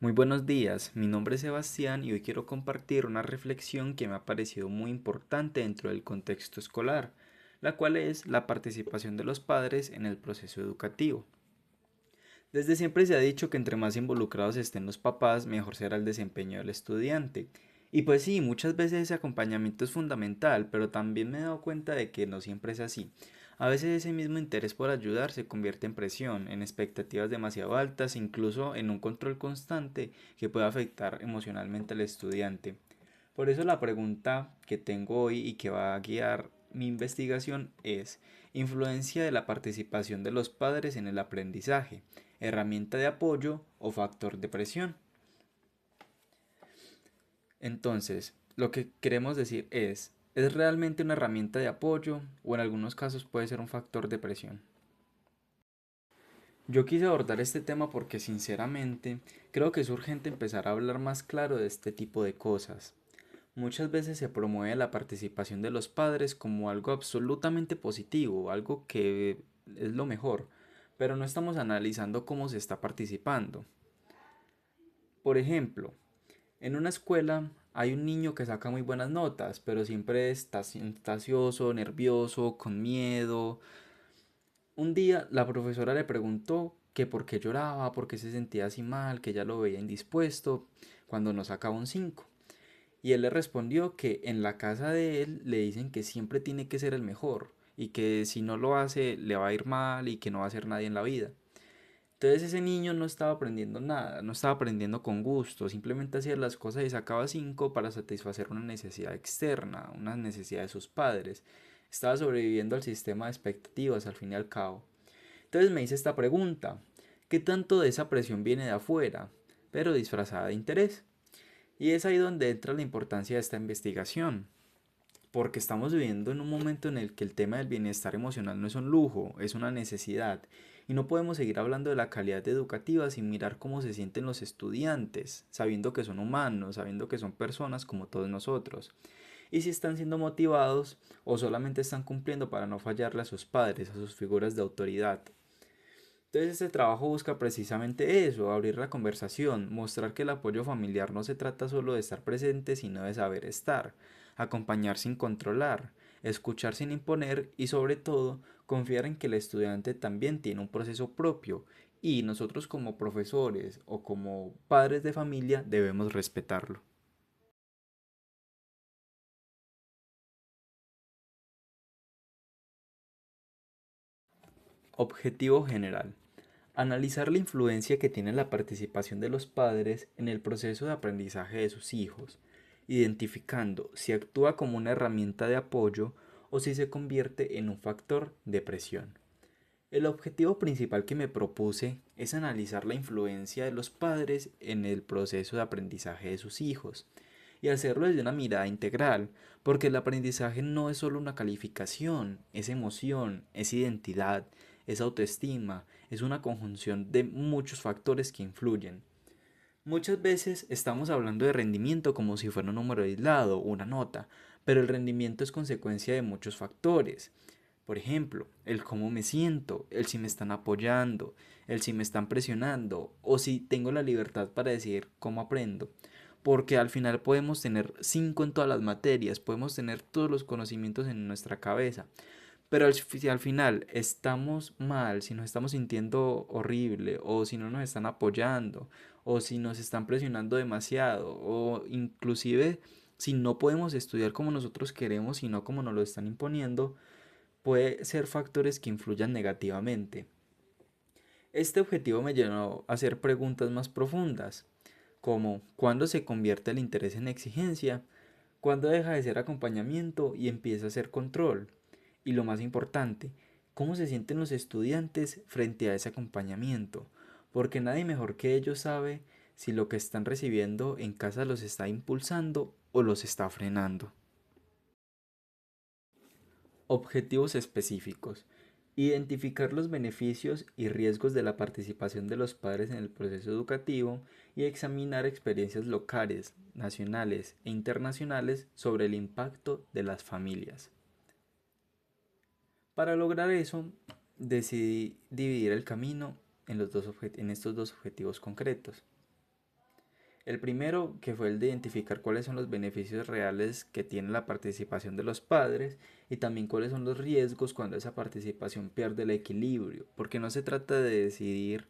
Muy buenos días, mi nombre es Sebastián y hoy quiero compartir una reflexión que me ha parecido muy importante dentro del contexto escolar, la cual es la participación de los padres en el proceso educativo. Desde siempre se ha dicho que entre más involucrados estén los papás, mejor será el desempeño del estudiante. Y pues sí, muchas veces ese acompañamiento es fundamental, pero también me he dado cuenta de que no siempre es así. A veces ese mismo interés por ayudar se convierte en presión, en expectativas demasiado altas, incluso en un control constante que puede afectar emocionalmente al estudiante. Por eso la pregunta que tengo hoy y que va a guiar mi investigación es: influencia de la participación de los padres en el aprendizaje, herramienta de apoyo o factor de presión. Entonces, lo que queremos decir ¿es realmente una herramienta de apoyo o en algunos casos puede ser un factor de presión? Yo quise abordar este tema porque sinceramente creo que es urgente empezar a hablar más claro de este tipo de cosas. Muchas veces se promueve la participación de los padres como algo absolutamente positivo, algo que es lo mejor, pero no estamos analizando cómo se está participando. Por ejemplo, en una escuela hay un niño que saca muy buenas notas, pero siempre está ansioso, nervioso, con miedo. Un día la profesora le preguntó que por qué lloraba, por qué se sentía así mal, que ella lo veía indispuesto cuando no sacaba un 5. Y él le respondió que en la casa de él le dicen que siempre tiene que ser el mejor y que si no lo hace le va a ir mal y que no va a ser nadie en la vida. Entonces ese niño no estaba aprendiendo nada, no estaba aprendiendo con gusto, simplemente hacía las cosas y sacaba 5 para satisfacer una necesidad externa, una necesidad de sus padres. Estaba sobreviviendo al sistema de expectativas al fin y al cabo. Entonces me hice esta pregunta: ¿qué tanto de esa presión viene de afuera, pero disfrazada de interés? Y es ahí donde entra la importancia de esta investigación, porque estamos viviendo en un momento en el que el tema del bienestar emocional no es un lujo, es una necesidad, y no podemos seguir hablando de la calidad educativa sin mirar cómo se sienten los estudiantes, sabiendo que son humanos, sabiendo que son personas como todos nosotros, y si están siendo motivados o solamente están cumpliendo para no fallarle a sus padres, a sus figuras de autoridad. Entonces este trabajo busca precisamente eso: abrir la conversación, mostrar que el apoyo familiar no se trata solo de estar presente, sino de saber estar, acompañar sin controlar, escuchar sin imponer y sobre todo confiar en que el estudiante también tiene un proceso propio y nosotros como profesores o como padres de familia debemos respetarlo. Objetivo general: analizar la influencia que tiene la participación de los padres en el proceso de aprendizaje de sus hijos, identificando si actúa como una herramienta de apoyo o si se convierte en un factor de presión. El objetivo principal que me propuse es analizar la influencia de los padres en el proceso de aprendizaje de sus hijos y hacerlo desde una mirada integral, porque el aprendizaje no es solo una calificación, es emoción, es identidad, es autoestima, es una conjunción de muchos factores que influyen. Muchas veces estamos hablando de rendimiento como si fuera un número aislado, una nota, pero el rendimiento es consecuencia de muchos factores. Por ejemplo, el cómo me siento, el si me están apoyando, el si me están presionando o si tengo la libertad para decidir cómo aprendo. Porque al final podemos tener 5 en todas las materias, podemos tener todos los conocimientos en nuestra cabeza, pero si al final estamos mal, si nos estamos sintiendo horrible, o si no nos están apoyando, o si nos están presionando demasiado, o inclusive si no podemos estudiar como nosotros queremos, sino como nos lo están imponiendo, puede ser factores que influyan negativamente. Este objetivo me llevó a hacer preguntas más profundas, como ¿cuándo se convierte el interés en exigencia? ¿Cuándo deja de ser acompañamiento y empieza a ser control? Y lo más importante, ¿cómo se sienten los estudiantes frente a ese acompañamiento? Porque nadie mejor que ellos sabe si lo que están recibiendo en casa los está impulsando o los está frenando. Objetivos específicos: identificar los beneficios y riesgos de la participación de los padres en el proceso educativo y examinar experiencias locales, nacionales e internacionales sobre el impacto de las familias. Para lograr eso, decidí dividir el camino en estos dos objetivos concretos. El primero, que fue el de identificar cuáles son los beneficios reales que tiene la participación de los padres y también cuáles son los riesgos cuando esa participación pierde el equilibrio, porque no se trata de decidir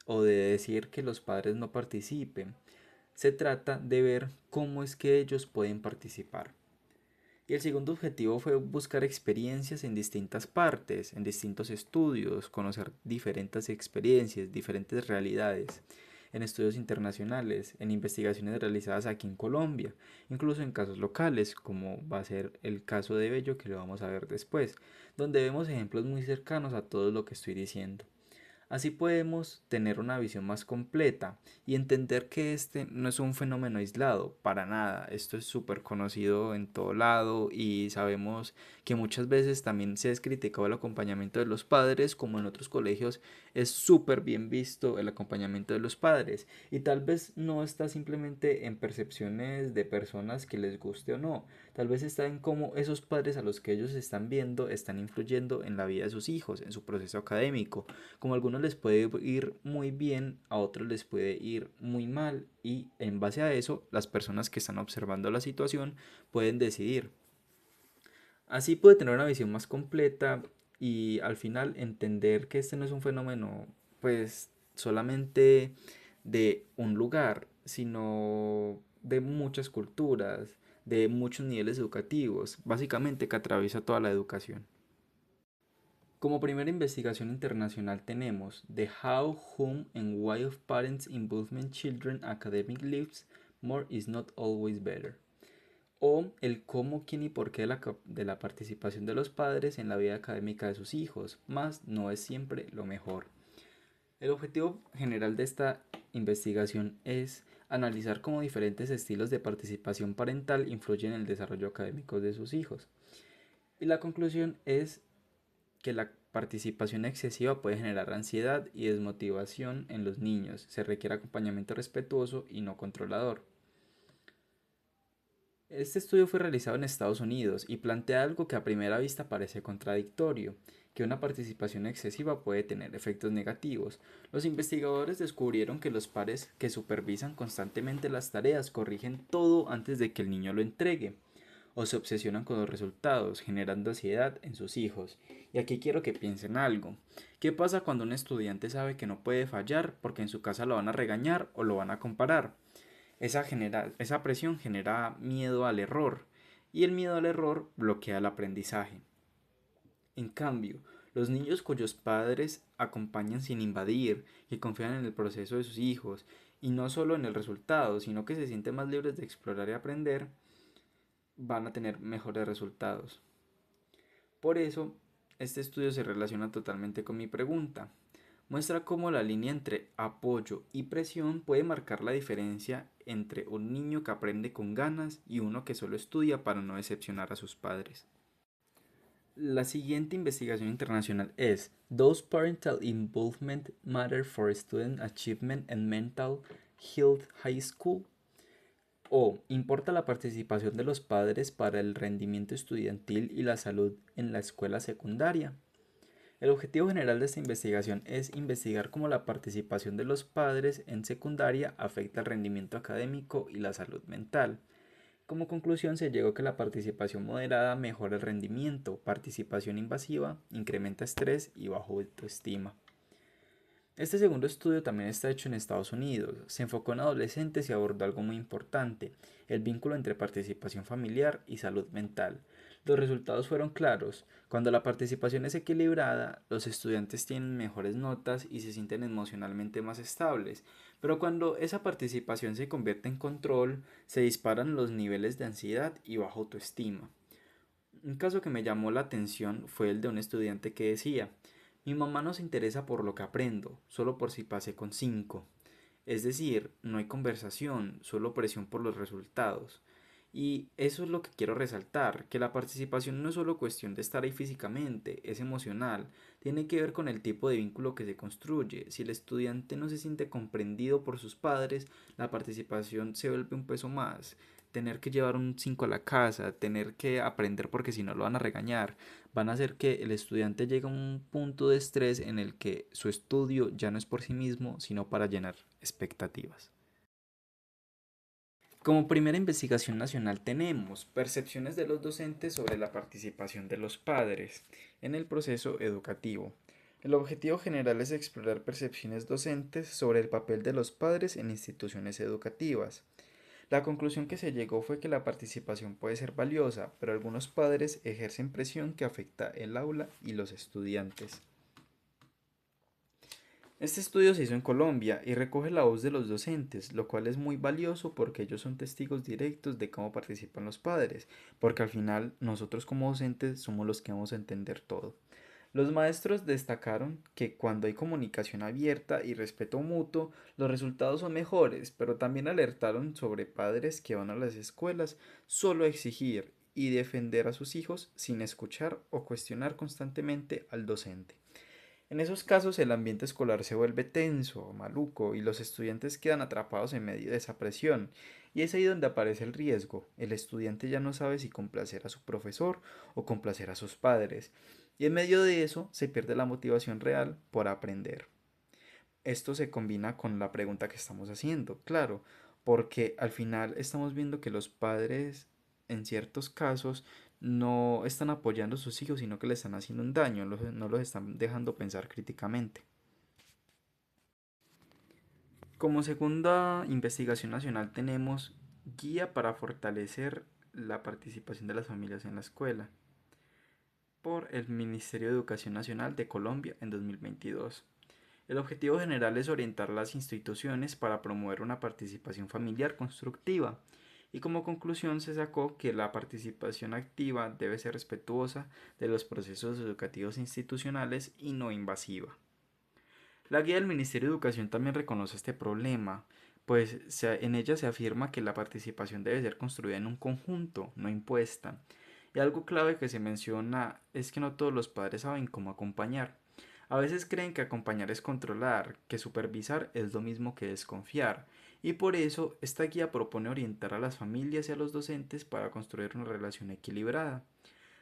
o de decir que los padres no participen, se trata de ver cómo es que ellos pueden participar. Y el segundo objetivo fue buscar experiencias en distintas partes, en distintos estudios, conocer diferentes experiencias, diferentes realidades, en estudios internacionales, en investigaciones realizadas aquí en Colombia, incluso en casos locales, como va a ser el caso de Bello que lo vamos a ver después, donde vemos ejemplos muy cercanos a todo lo que estoy diciendo. Así podemos tener una visión más completa y entender que este no es un fenómeno aislado, para nada. Esto es súper conocido en todo lado y sabemos que muchas veces también se ha criticado el acompañamiento de los padres, como en otros colegios es súper bien visto el acompañamiento de los padres. Y tal vez no está simplemente en percepciones de personas que les guste o no, tal vez está en cómo esos padres a los que ellos están viendo están influyendo en la vida de sus hijos, en su proceso académico. Como a algunos les puede ir muy bien, a otros les puede ir muy mal y en base a eso las personas que están observando la situación pueden decidir. Así puede tener una visión más completa y al final entender que este no es un fenómeno pues solamente de un lugar, sino de muchas culturas, de muchos niveles educativos, básicamente que atraviesa toda la educación. Como primera investigación internacional tenemos The How, Whom and Why of Parents Involvement Children Academic Lives More is Not Always Better. O el cómo, quién y por qué de la participación de los padres en la vida académica de sus hijos, más no es siempre lo mejor. El objetivo general de esta investigación es analizar cómo diferentes estilos de participación parental influyen en el desarrollo académico de sus hijos. Y la conclusión es que la participación excesiva puede generar ansiedad y desmotivación en los niños. Se requiere acompañamiento respetuoso y no controlador. Este estudio fue realizado en Estados Unidos y plantea algo que a primera vista parece contradictorio, que una participación excesiva puede tener efectos negativos. Los investigadores descubrieron que los padres que supervisan constantemente las tareas corrigen todo antes de que el niño lo entregue o se obsesionan con los resultados, generando ansiedad en sus hijos. Y aquí quiero que piensen algo. ¿Qué pasa cuando un estudiante sabe que no puede fallar porque en su casa lo van a regañar o lo van a comparar? Esa presión genera miedo al error y el miedo al error bloquea el aprendizaje. En cambio, los niños cuyos padres acompañan sin invadir, que confían en el proceso de sus hijos y no solo en el resultado, sino que se sienten más libres de explorar y aprender, van a tener mejores resultados. Por eso, este estudio se relaciona totalmente con mi pregunta. Muestra cómo la línea entre apoyo y presión puede marcar la diferencia entre un niño que aprende con ganas y uno que solo estudia para no decepcionar a sus padres. La siguiente investigación internacional es ¿Does parental involvement matter for student achievement and mental health high school? O ¿importa la participación de los padres para el rendimiento estudiantil y la salud en la escuela secundaria? El objetivo general de esta investigación es investigar cómo la participación de los padres en secundaria afecta el rendimiento académico y la salud mental. Como conclusión se llegó que la participación moderada mejora el rendimiento, participación invasiva incrementa estrés y bajo autoestima. Este segundo estudio también está hecho en Estados Unidos. Se enfocó en adolescentes y abordó algo muy importante, el vínculo entre participación familiar y salud mental. Los resultados fueron claros. Cuando la participación es equilibrada, los estudiantes tienen mejores notas y se sienten emocionalmente más estables. Pero cuando esa participación se convierte en control, se disparan los niveles de ansiedad y baja autoestima. Un caso que me llamó la atención fue el de un estudiante que decía, mi mamá no se interesa por lo que aprendo, solo por si pasé con 5. Es decir, no hay conversación, solo presión por los resultados. Y eso es lo que quiero resaltar, que la participación no es solo cuestión de estar ahí físicamente, es emocional, tiene que ver con el tipo de vínculo que se construye. Si el estudiante no se siente comprendido por sus padres, la participación se vuelve un peso más. Tener que llevar un 5 a la casa, tener que aprender porque si no lo van a regañar, van a hacer que el estudiante llegue a un punto de estrés en el que su estudio ya no es por sí mismo, sino para llenar expectativas. Como primera investigación nacional tenemos percepciones de los docentes sobre la participación de los padres en el proceso educativo. El objetivo general es explorar percepciones docentes sobre el papel de los padres en instituciones educativas. La conclusión que se llegó fue que la participación puede ser valiosa, pero algunos padres ejercen presión que afecta el aula y los estudiantes. Este estudio se hizo en Colombia y recoge la voz de los docentes, lo cual es muy valioso porque ellos son testigos directos de cómo participan los padres, porque al final nosotros como docentes somos los que vamos a entender todo. Los maestros destacaron que cuando hay comunicación abierta y respeto mutuo, los resultados son mejores, pero también alertaron sobre padres que van a las escuelas solo a exigir y defender a sus hijos sin escuchar o cuestionar constantemente al docente. En esos casos el ambiente escolar se vuelve tenso, maluco, y los estudiantes quedan atrapados en medio de esa presión. Y es ahí donde aparece el riesgo. El estudiante ya no sabe si complacer a su profesor o complacer a sus padres. Y en medio de eso se pierde la motivación real por aprender. Esto se combina con la pregunta que estamos haciendo, claro, porque al final estamos viendo que los padres en ciertos casos no están apoyando a sus hijos, sino que le están haciendo un daño, no los están dejando pensar críticamente. Como segunda investigación nacional tenemos Guía para fortalecer la participación de las familias en la escuela por el Ministerio de Educación Nacional de Colombia en 2022. El objetivo general es orientar las instituciones para promover una participación familiar constructiva y como conclusión se sacó que la participación activa debe ser respetuosa de los procesos educativos institucionales y no invasiva. La guía del Ministerio de Educación también reconoce este problema, pues en ella se afirma que la participación debe ser construida en un conjunto, no impuesta. Y algo clave que se menciona es que no todos los padres saben cómo acompañar. A veces creen que acompañar es controlar, que supervisar es lo mismo que desconfiar, y por eso esta guía propone orientar a las familias y a los docentes para construir una relación equilibrada.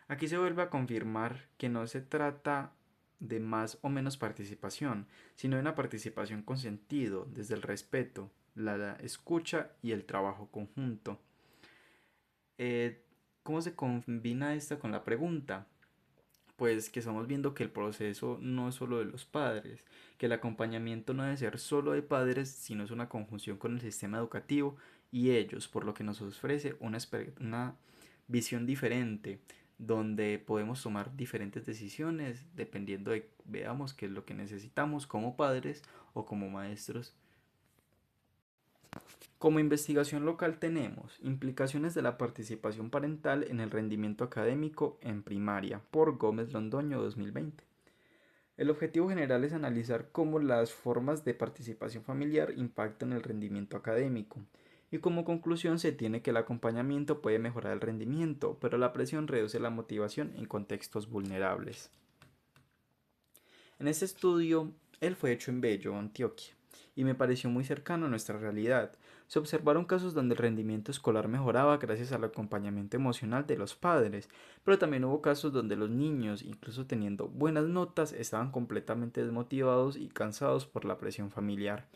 Aquí se vuelve a confirmar que no se trata de más o menos participación, sino de una participación con sentido, desde el respeto, la escucha y el trabajo conjunto. Eh, ¿Cómo se combina esto con la pregunta? Pues que estamos viendo que el proceso no es solo de los padres, que el acompañamiento no debe ser solo de padres, sino es una conjunción con el sistema educativo y ellos, por lo que nos ofrece una visión diferente, donde podemos tomar diferentes decisiones dependiendo de, veamos, qué es lo que necesitamos como padres o como maestros. Como investigación local tenemos implicaciones de la participación parental en el rendimiento académico en primaria por Gómez Londoño 2020. El objetivo general es analizar cómo las formas de participación familiar impactan el rendimiento académico. Y como conclusión se tiene que el acompañamiento puede mejorar el rendimiento, pero la presión reduce la motivación en contextos vulnerables. En este estudio, él fue hecho en Bello, Antioquia, y me pareció muy cercano a nuestra realidad. Se observaron casos donde el rendimiento escolar mejoraba gracias al acompañamiento emocional de los padres, pero también hubo casos donde los niños, incluso teniendo buenas notas, estaban completamente desmotivados y cansados por la presión familiar.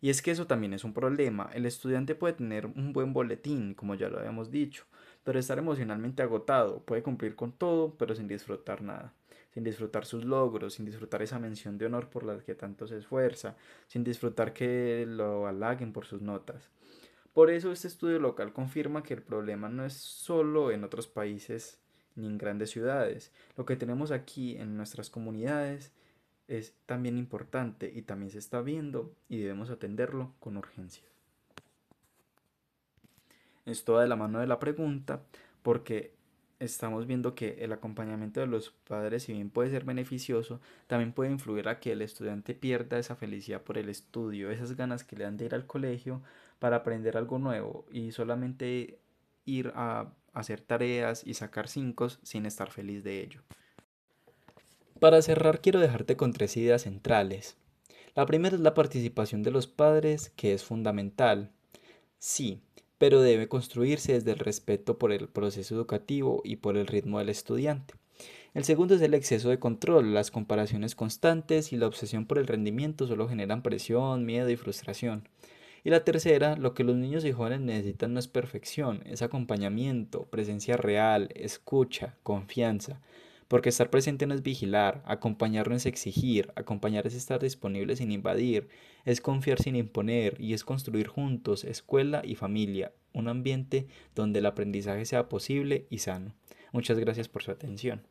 Y es que eso también es un problema. El estudiante puede tener un buen boletín, como ya lo habíamos dicho, pero estar emocionalmente agotado, puede cumplir con todo, pero sin disfrutar nada, sin disfrutar sus logros, sin disfrutar esa mención de honor por la que tanto se esfuerza, sin disfrutar que lo halaguen por sus notas. Por eso este estudio local confirma que el problema no es solo en otros países ni en grandes ciudades. Lo que tenemos aquí en nuestras comunidades es también importante y también se está viendo y debemos atenderlo con urgencia. Esto va de la mano de la pregunta porque estamos viendo que el acompañamiento de los padres, si bien puede ser beneficioso, también puede influir a que el estudiante pierda esa felicidad por el estudio, esas ganas que le dan de ir al colegio para aprender algo nuevo y solamente ir a hacer tareas y sacar cinco sin estar feliz de ello. Para cerrar quiero dejarte con tres ideas centrales. La primera es la participación de los padres, que es fundamental. Sí, pero debe construirse desde el respeto por el proceso educativo y por el ritmo del estudiante. El segundo es el exceso de control, las comparaciones constantes y la obsesión por el rendimiento solo generan presión, miedo y frustración. Y la tercera, lo que los niños y jóvenes necesitan no es perfección, es acompañamiento, presencia real, escucha, confianza. Porque estar presente no es vigilar, acompañar no es exigir, acompañar es estar disponible sin invadir, es confiar sin imponer y es construir juntos escuela y familia, un ambiente donde el aprendizaje sea posible y sano. Muchas gracias por su atención.